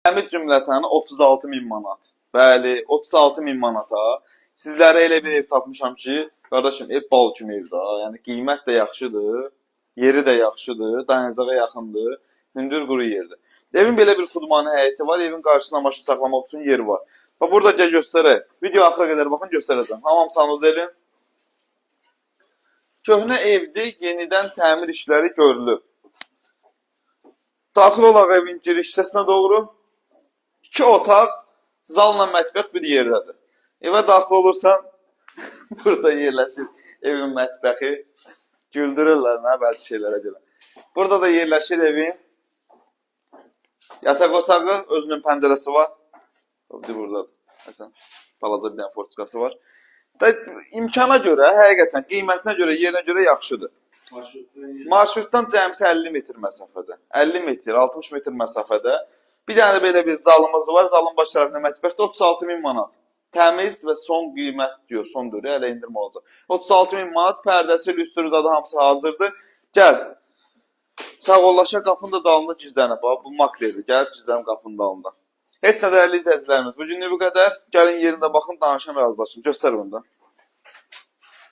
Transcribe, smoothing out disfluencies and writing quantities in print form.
Təmiz cümlətəni 36 min manat. Bəli, 36 min manata sizlərə elə bir ev tapmışam ki, qardaşım, ev bal kimi evdir. Yəni qiymət də yaxşıdır, yeri də yaxşıdır, dayanacağa yaxındır, hündür quru yerdir. Evin belə bir xudmani həyəti var, evin qarşısına maşın saxlamaq üçün yeri var. Bax, burada gəl göstərək. Video axıra qədər baxın, göstərəcəm. Hamam sanuz elin. Köhnə evdir, yenidən təmir işləri görülüb. Daxil olaq evin giriş hissəsinə doğru. 2 otaq, zalla mətbəx bir yerdədir. Evə daxil olursan, burada yerləşir evin mətbəxi. Güldürürlər, nə bəzi şeylərə görə. Burada da yerləşir evin yataq otağı, özünün pəncərəsi var. Buradadır. Məsələn, balaca bir dənə fortikası var. İmkana görə, həqiqətən, qiymətinə görə, yerinə görə yaxşıdır. Marşrutdan cəmsi 50 metr məsafədə. 50 metr, 60 metr məsafədə. Bir dənə də belə bir zalımız var. Zalın baş tərəfində mətbəxdə 36 min manat. Təmiz və son qiymət diyor, son dörü, hələ indirmə olacaq. 36 min manat, pərdəsi, lüstrü zadı hamısı hazırdır. Gəl. Sağollaşa qapının da dalında gizlənib. Bu maklerdir. Gəlib gizlənib qapının dalında. Heç nə dəyərli izləyicilərimiz. Bugünlük bu qədər. Gəlin yerində baxın, danışan razılaşın. Göstər bunda.